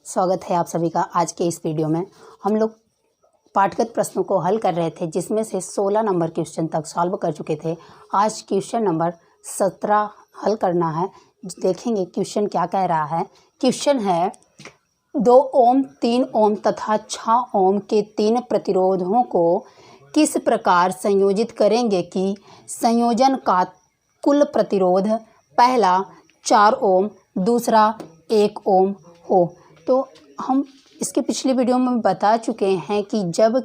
स्वागत है आप सभी का। आज के इस वीडियो में हम लोग पाठगत प्रश्नों को हल कर रहे थे, जिसमें से 16 नंबर क्वेश्चन तक सॉल्व कर चुके थे। आज क्वेश्चन नंबर 17 हल करना है। देखेंगे क्वेश्चन क्या कह रहा है। क्वेश्चन है 2 ओम 3 ओम तथा 6 ओम के 3 प्रतिरोधों को किस प्रकार संयोजित करेंगे कि संयोजन का कुल प्रतिरोध पहला 4 ओम दूसरा 1 ओम हो। तो हम इसके पिछले वीडियो में बता चुके हैं कि जब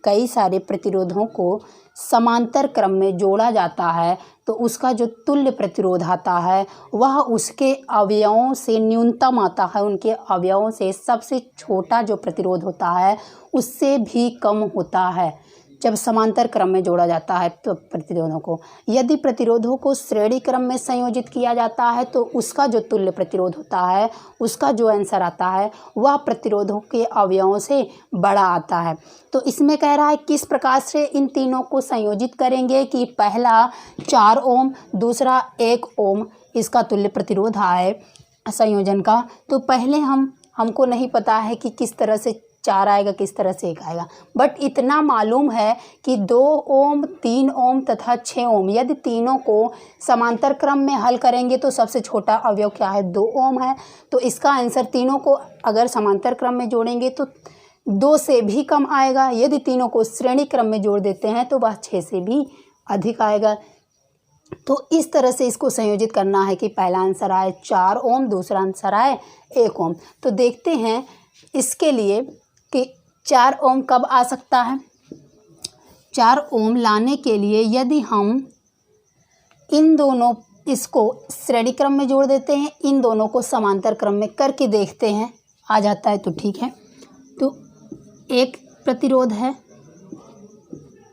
कई सारे प्रतिरोधों को समांतर क्रम में जोड़ा जाता है तो उसका जो तुल्य प्रतिरोध आता है वह उसके अवयवों से न्यूनतम आता है। उनके अवयवों से सबसे छोटा जो प्रतिरोध होता है उससे भी कम होता है जब समांतर क्रम में जोड़ा जाता है तो प्रतिरोधों को। यदि प्रतिरोधों को श्रेणी क्रम में संयोजित किया जाता है तो उसका जो तुल्य प्रतिरोध होता है, उसका जो आंसर आता है वह प्रतिरोधों के अवयवों से बड़ा आता है। तो इसमें कह रहा है किस प्रकार से इन तीनों को संयोजित करेंगे कि पहला 4 ओम दूसरा 1 ओम इसका तुल्य प्रतिरोध आए संयोजन का। तो पहले हमको नहीं पता है कि किस तरह से 4 आएगा, किस तरह से 1 आएगा, बट इतना मालूम है कि 2 ओम 3 ओम तथा 6 ओम यदि तीनों को समांतर क्रम में हल करेंगे तो सबसे छोटा अवयव क्या है, 2 ओम है। तो इसका आंसर तीनों को अगर समांतर क्रम में जोड़ेंगे तो 2 से भी कम आएगा। यदि तीनों को श्रेणी क्रम में जोड़ देते हैं तो वह 6 से भी अधिक आएगा। तो इस तरह से इसको संयोजित करना है कि पहला आंसर आए 4 ओम दूसरा आंसर आए 1 ओम। तो देखते हैं इसके लिए कि 4 ओम कब आ सकता है। 4 ओम लाने के लिए यदि हम इन दोनों इसको श्रेणी क्रम में जोड़ देते हैं, इन दोनों को समांतर क्रम में करके देखते हैं, आ जाता है तो ठीक है। तो एक प्रतिरोध है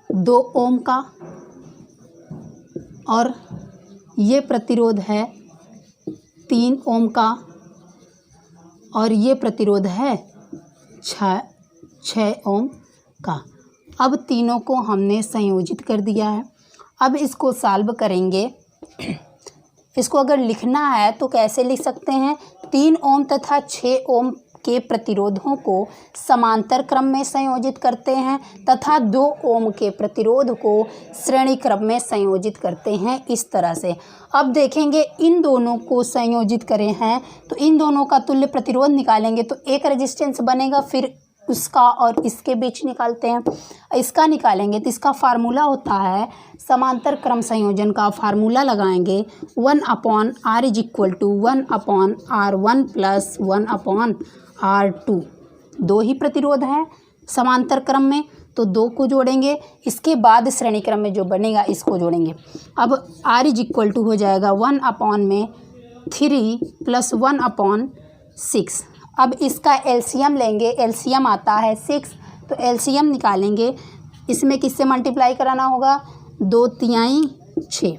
2 ओम का और ये प्रतिरोध है 3 ओम का और ये प्रतिरोध है 6 ओम का। अब तीनों को हमने संयोजित कर दिया है। अब इसको सॉल्व करेंगे। इसको अगर लिखना है तो कैसे लिख सकते हैं, 3 ओम तथा 6 ओम के प्रतिरोधों को समांतर क्रम में संयोजित करते हैं तथा 2 ओम के प्रतिरोध को श्रेणी क्रम में संयोजित करते हैं इस तरह से। अब देखेंगे इन दोनों को संयोजित करें हैं तो इन दोनों का तुल्य प्रतिरोध निकालेंगे तो एक रेजिस्टेंस बनेगा, फिर उसका और इसके बीच निकालते हैं। इसका निकालेंगे तो इसका फार्मूला होता है समांतर क्रम संयोजन का फार्मूला लगाएंगे 1/r = 1/r1 + 1/r2। 2 ही प्रतिरोध हैं समांतर क्रम में तो 2 को जोड़ेंगे, इसके बाद श्रेणी क्रम में जो बनेगा इसको जोड़ेंगे। अब r = हो जाएगा 1/3 + 1/6। अब इसका एलसीएम लेंगे, एलसीएम आता है 6, तो एलसीएम निकालेंगे। इसमें किससे मल्टीप्लाई कराना होगा, 2 तिहाई 6।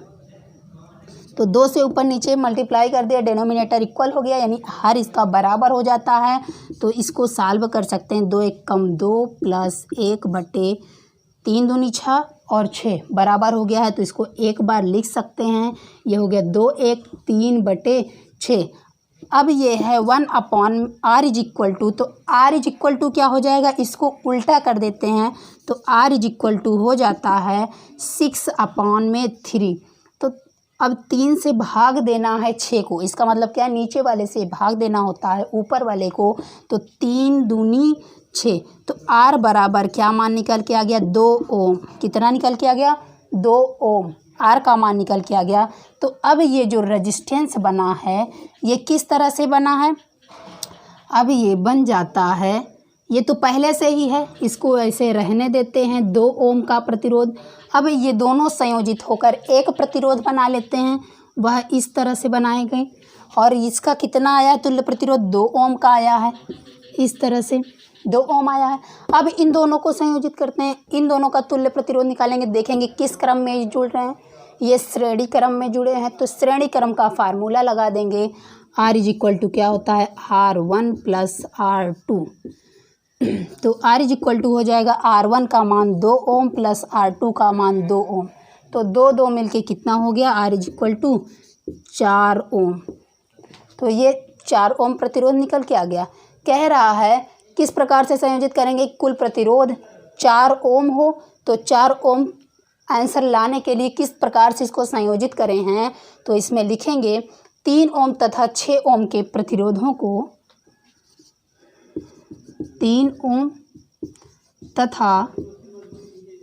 तो 2 से ऊपर नीचे मल्टीप्लाई कर दिया, डिनोमिनेटर इक्वल हो गया, यानी हर इसका बराबर हो जाता है। तो इसको सॉल्व कर सकते हैं। 2 × 1 = 2 + 1/3 दूनी 6 और 6 बराबर हो गया है तो इसको एक बार लिख सकते हैं। ये हो गया 2 × 1 = 3/6। अब ये है 1/r = तो r = क्या हो जाएगा, इसको उल्टा कर देते हैं तो r = हो जाता है 6/3। तो अब 3 से भाग देना है 6 को, इसका मतलब क्या है, नीचे वाले से भाग देना होता है ऊपर वाले को। तो 3 दूनी 6, तो r बराबर क्या मान निकल के आ गया, 2 ओम। कितना निकल के आ गया, 2 ओम। आर का मान निकल के आ गया। तो अब ये जो रेजिस्टेंस बना है ये किस तरह से बना है, अब ये बन जाता है, ये तो पहले से ही है, इसको ऐसे रहने देते हैं 2 ओम का प्रतिरोध। अब ये दोनों संयोजित होकर एक प्रतिरोध बना लेते हैं, वह इस तरह से बनाए गए और इसका कितना आया तुल्य प्रतिरोध, 2 ओम का आया है, इस तरह से 2 ओम आया है। अब इन दोनों को संयोजित करते हैं, इन दोनों का तुल्य प्रतिरोध निकालेंगे। देखेंगे किस क्रम में जुड़ रहे हैं, ये श्रेणी क्रम में जुड़े हैं तो श्रेणी क्रम का फार्मूला लगा देंगे। r = क्या होता है, r1 + r2। तो r = हो जाएगा r1 का मान 2 ओम + r2 का मान 2 ओम। तो 2 मिलके कितना हो गया, r = 4 ओम। तो ये 4 ओम प्रतिरोध निकल के आ गया। कह रहा है किस प्रकार से संयोजित करेंगे, कुल प्रतिरोध 4 ओम हो तो 4 ओम आंसर लाने के लिए किस प्रकार से इसको संयोजित करें हैं, तो इसमें लिखेंगे 3 ओम तथा 6 ओम के प्रतिरोधों को 3 ओम तथा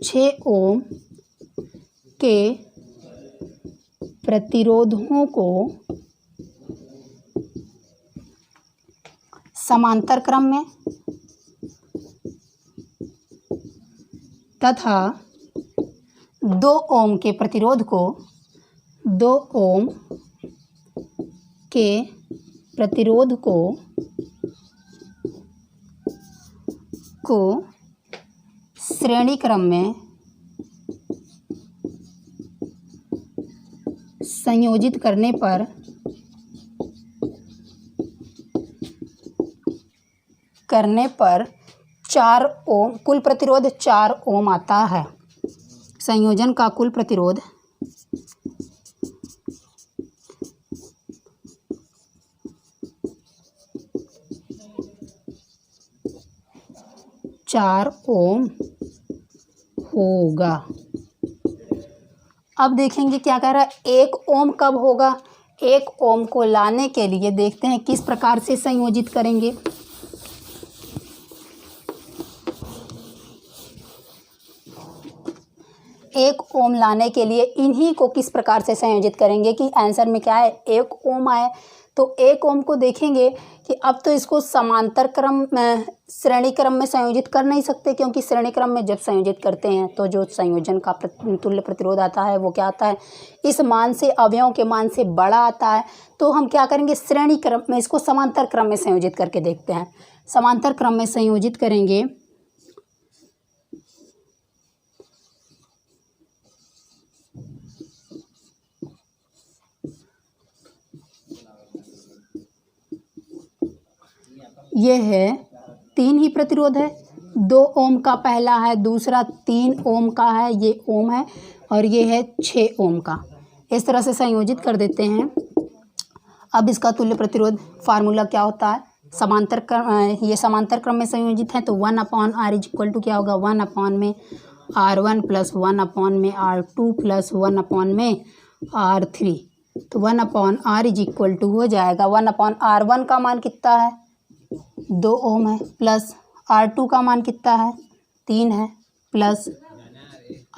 6 ओम के प्रतिरोधों को समांतर क्रम में तथा 2 ओम के प्रतिरोध को 2 ओम के प्रतिरोध को श्रेणी क्रम में संयोजित करने पर चार ओम कुल प्रतिरोध 4 ओम आता है। संयोजन का कुल प्रतिरोध 4 ओम होगा। अब देखेंगे क्या कह रहा है, 1 ओम कब होगा। 1 ओम को लाने के लिए देखते हैं किस प्रकार से संयोजित करेंगे। 1 ओम लाने के लिए इन्हीं को किस प्रकार से संयोजित करेंगे कि आंसर में क्या है, 1 ओम आए। तो 1 ओम को देखेंगे कि अब तो इसको समांतर क्रम में श्रेणी क्रम में संयोजित कर नहीं सकते, क्योंकि श्रेणी क्रम में जब संयोजित करते हैं तो जो संयोजन का तुल्य प्रतिरोध आता है वो क्या आता है, इस मान से अवयवों के मान से बड़ा आता है। तो हम क्या करेंगे, श्रेणी क्रम में इसको समांतर क्रम में संयोजित करके देखते हैं। समांतर क्रम में संयोजित करेंगे ये है 3 ही प्रतिरोध है, 2 ओम का पहला है, दूसरा 3 ओम का है, ये ओम है, और ये है 6 ओम का। इस तरह से संयोजित कर देते हैं। अब इसका तुल्य प्रतिरोध फार्मूला क्या होता है, समांतर क्रम, ये समांतर क्रम में संयोजित है तो 1/r इज इक्वल टू क्या होगा, 1/में r1 plus 1/में r2 plus 1/में r3। तो 1/r इज इक्वल टू हो जाएगा 1/r1 का मान कितना है, 2 ओम है, प्लस R2 का मान कितना है, 3 है, प्लस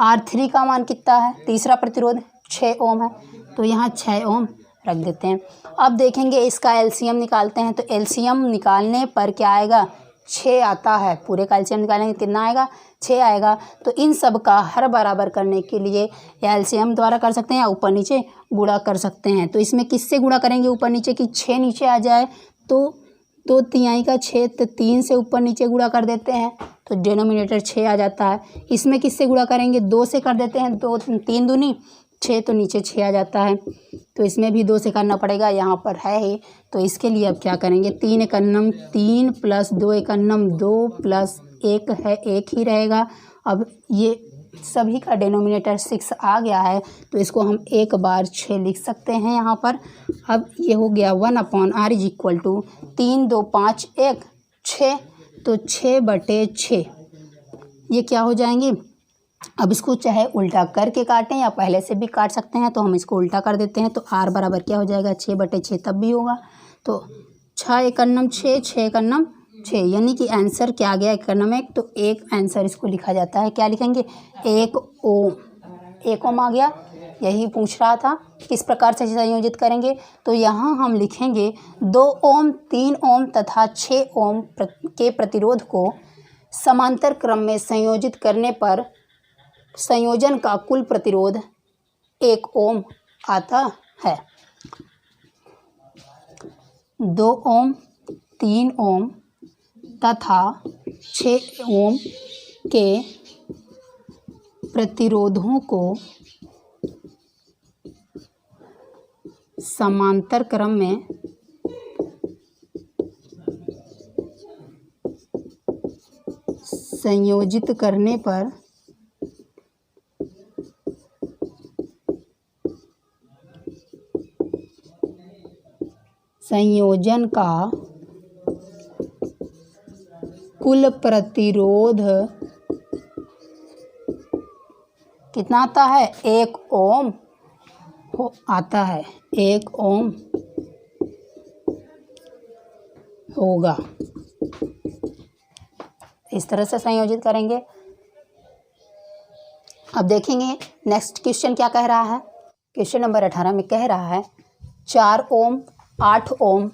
R3 का मान कितना है, तीसरा प्रतिरोध 6 ओम है, तो यहाँ 6 ओम रख देते हैं। अब देखेंगे इसका एलसीएम निकालते हैं, तो एलसीएम निकालने पर क्या आएगा, 6 आता है। पूरे का एलसीएम निकालेंगे कितना आएगा, 6 आएगा। तो इन सब का हर बराबर करने के लिए या एलसीएम द्वारा कर सकते हैं या ऊपर नीचे गुणा कर सकते हैं। तो इसमें किससे गुणा करेंगे, ऊपर नीचे की 6 नीचे आ जाए तो 2/3 का 6, तो 3 से ऊपर नीचे गुणा कर देते हैं तो डिनोमिनेटर 6 आ जाता है। इसमें किससे गुणा करेंगे, 2 से कर देते हैं, 2 3 दूनी 6, तो नीचे 6 आ जाता है। तो इसमें भी 2 से करना पड़ेगा, यहाँ पर है ही। तो इसके लिए अब क्या करेंगे, 3 एकन्नम 3 प्लस 2 एकन्नम 2 प्लस 1 है, 1 ही रहेगा। अब ये सभी का डिनोमिनेटर 6 आ गया है, तो इसको हम 1 बार 6 लिख सकते हैं यहाँ पर। अब ये हो गया 1/r इज इक्वल टू 3 2 5 1 6, तो 6/6 ये क्या हो जाएंगे। अब इसको चाहे उल्टा करके काटें या पहले से भी काट सकते हैं, तो हम इसको उल्टा कर देते हैं। तो r बराबर क्या हो जाएगा, 6/6 तब भी होगा। तो 6 एकन्नम 6, 6 एकन्नम 6, यानी कि आंसर क्या आ गया, इकोनॉमिक। तो एक आंसर इसको लिखा जाता है, क्या लिखेंगे, 1 ओम। 1 ओम आ गया, यही पूछ रहा था किस प्रकार से संयोजित करेंगे। तो यहाँ हम लिखेंगे 2 ओम 3 ओम तथा 6 ओम के प्रतिरोध को समांतर क्रम में संयोजित करने पर संयोजन का कुल प्रतिरोध 1 ओम आता है। 2 ओम 3 ओम तथा 6 ओम के प्रतिरोधों को समांतर क्रम में संयोजित करने पर संयोजन का कुल प्रतिरोध कितना आता है, 1 ओम आता है, 1 ओम होगा। इस तरह से संयोजित करेंगे। अब देखेंगे नेक्स्ट क्वेश्चन क्या कह रहा है। क्वेश्चन नंबर 18 में कह रहा है 4 ओम, 8 ओम,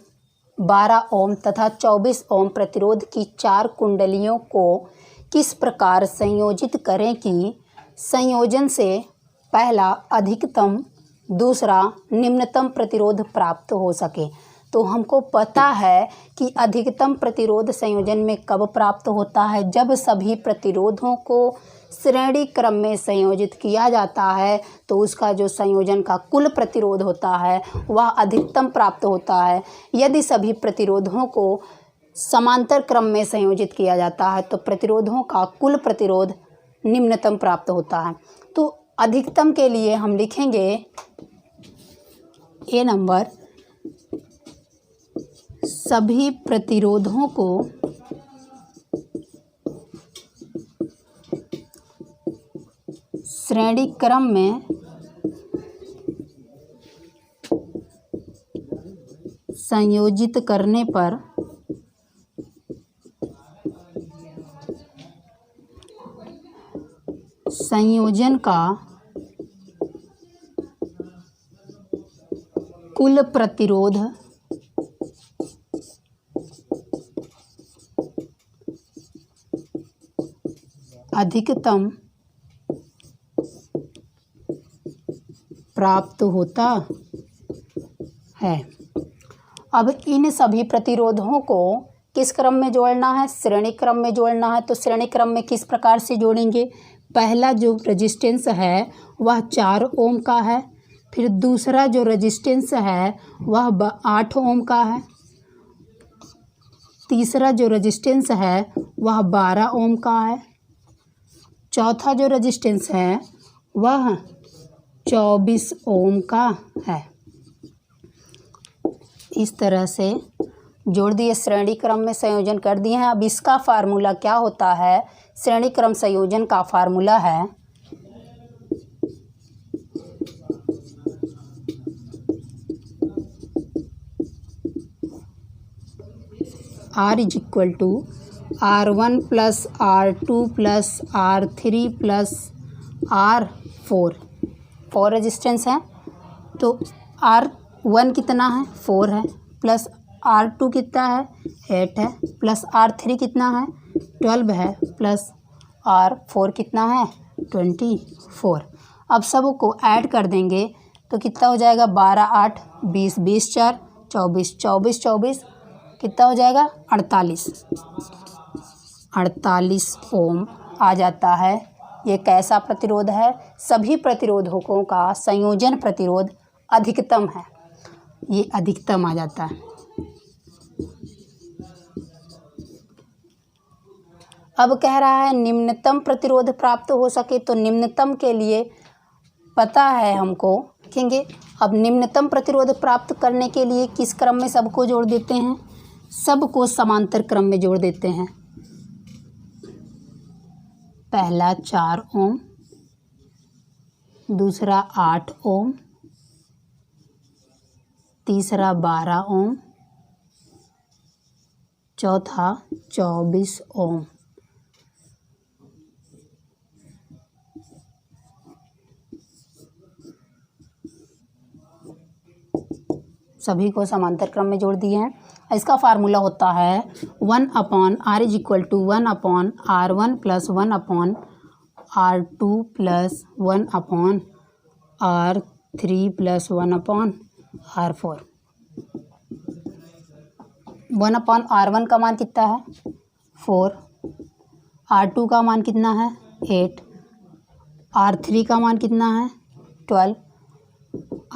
12 ओम तथा 24 ओम प्रतिरोध की 4 कुंडलियों को किस प्रकार संयोजित करें कि संयोजन से पहला अधिकतम, दूसरा निम्नतम प्रतिरोध प्राप्त हो सके। तो हमको पता है कि अधिकतम प्रतिरोध संयोजन में कब प्राप्त होता है, जब सभी प्रतिरोधों को श्रेणी क्रम में संयोजित किया जाता है तो उसका जो संयोजन का कुल प्रतिरोध होता है वह अधिकतम प्राप्त होता है। यदि सभी प्रतिरोधों को समांतर क्रम में संयोजित किया जाता है तो प्रतिरोधों का कुल प्रतिरोध निम्नतम प्राप्त होता है। तो अधिकतम के लिए हम लिखेंगे ए नंबर, सभी प्रतिरोधों को श्रेणी क्रम में संयोजित करने पर संयोजन का कुल प्रतिरोध अधिकतम प्राप्त होता है। अब इन सभी प्रतिरोधों को किस क्रम में जोड़ना है, श्रेणी क्रम में जोड़ना है। तो श्रेणी क्रम में किस प्रकार से जोड़ेंगे, पहला जो रेजिस्टेंस है वह 4 ओम का है, फिर दूसरा जो रेजिस्टेंस है वह 8 ओम का है, तीसरा जो रेजिस्टेंस है वह 12 ओम का है, चौथा जो रेजिस्टेंस है वह 24 ओम का है। इस तरह से जोड़ दिए, श्रेणी क्रम में संयोजन कर दिए हैं। अब इसका फार्मूला क्या होता है, श्रेणी क्रम संयोजन का फार्मूला है R is equal to R1 plus R2 plus R3 plus R4। 4 resistance है तो R1 कितना है, 4 है, प्लस R2 कितना है, 8 है, प्लस R3 कितना है, 12 है, प्लस R4 कितना है, 24। अब सबको ऐड कर देंगे तो कितना हो जाएगा, 12 8 20 20 4 24 24 24 कितना हो जाएगा, 48 ओम आ जाता है। ये कैसा प्रतिरोध है, सभी प्रतिरोधकों का संयोजन प्रतिरोध अधिकतम है, ये अधिकतम आ जाता है। अब कह रहा है निम्नतम प्रतिरोध प्राप्त हो सके, तो निम्नतम के लिए पता है हमको, देखेंगे। अब निम्नतम प्रतिरोध प्राप्त करने के लिए किस क्रम में सबको जोड़ देते हैं, सबको समांतर क्रम में जोड़ देते हैं। पहला 4 ओम, दूसरा 8 ओम, तीसरा 12 ओम, चौथा 24 ओम। सभी को समांतर क्रम में जोड़ दिए हैं। इसका फार्मूला होता है 1/r is equal to 1/r1 plus 1/r2 plus 1/r3 plus 1/r4। 1/r1 का मान कितना है, 4, R2 का मान कितना है, 8, R3 का मान कितना है, 12,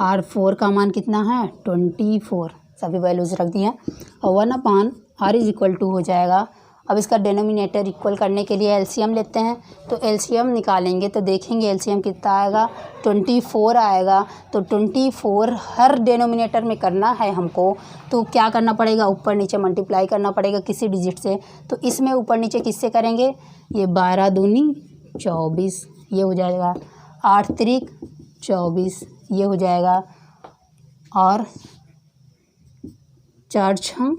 R4 का मान कितना है, 24। सभी वैल्यूज रख दिए हैं। और 1/r इज इक्वल टू हो जाएगा अब इसका डिनोमिनेटर इक्वल करने के लिए एलसीएम लेते हैं। तो एलसीएम निकालेंगे तो देखेंगे एलसीएम कितना आएगा, 24 आएगा। तो 24 हर डिनोमिनेटर में करना है हमको, तो क्या करना पड़ेगा, ऊपर नीचे मल्टीप्लाई करना पड़ेगा किसी डिजिट से। तो इसमें ऊपर नीचे किससे करेंगे, ये 12 दूनी 24 ये हो जाएगा, 8 त्रिक 24 ये हो जाएगा, और 4 छः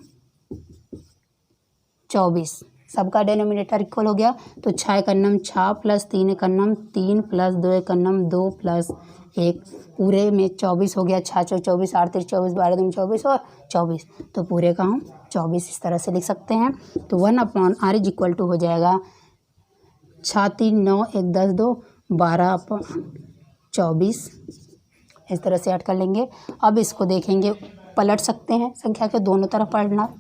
24 सबका डिनोमिनेटर इक्वल हो गया। तो 6 एकन्नम 6 प्लस 3 एकन्नम 3 प्लस 2 एकन्नम 2 प्लस 1 पूरे में 24 हो गया। 6 चौ 24, 8 त्रिक 24, 12 दूनी 24 और 24, तो पूरे का हम 24 इस तरह से लिख सकते हैं। तो 1/r इज इक्वल टू हो जाएगा 6 3 9 1 10 2 12/24 इस तरह से ऐड कर लेंगे। अब इसको देखेंगे, पलट सकते हैं, संख्या के दोनों तरफ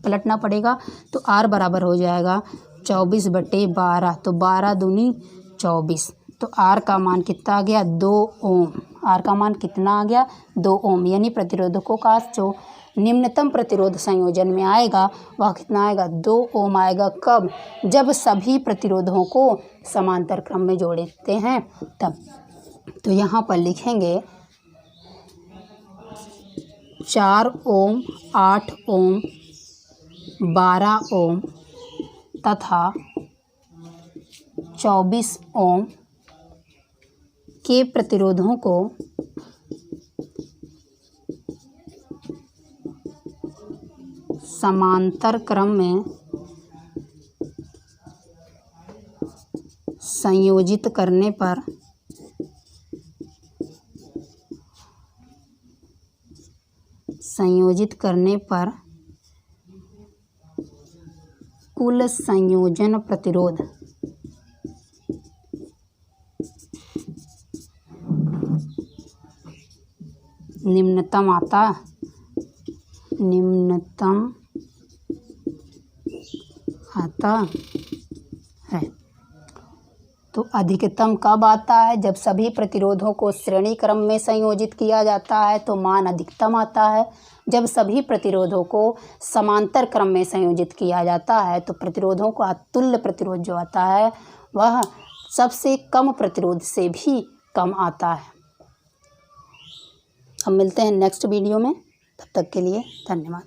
पलटना पड़ेगा। तो r बराबर हो जाएगा 24/12, तो 12 दूनी 24। तो r का मान कितना आ गया, 2 ओम। r का मान कितना आ गया, 2 ओम। यानी प्रतिरोधकों का जो निम्नतम प्रतिरोध संयोजन में आएगा वह कितना आएगा, 2 ओम आएगा। कब, जब सभी प्रतिरोधों को समांतर क्रम में जोड़ते हैं तब। तो यहाँ पर लिखेंगे 4 ओम, 8 ओम, 12 ओम तथा 24 ओम के प्रतिरोधों को समांतर क्रम में संयोजित करने पर कुल संयोजन प्रतिरोध निम्नतम आता है। तो अधिकतम कब आता है, जब सभी प्रतिरोधों को श्रेणी क्रम में संयोजित किया जाता है तो मान अधिकतम आता है। जब सभी प्रतिरोधों को समांतर क्रम में संयोजित किया जाता है तो प्रतिरोधों का तुल्य प्रतिरोध जो आता है वह सबसे कम प्रतिरोध से भी कम आता है। हम मिलते हैं नेक्स्ट वीडियो में, तब तक के लिए धन्यवाद।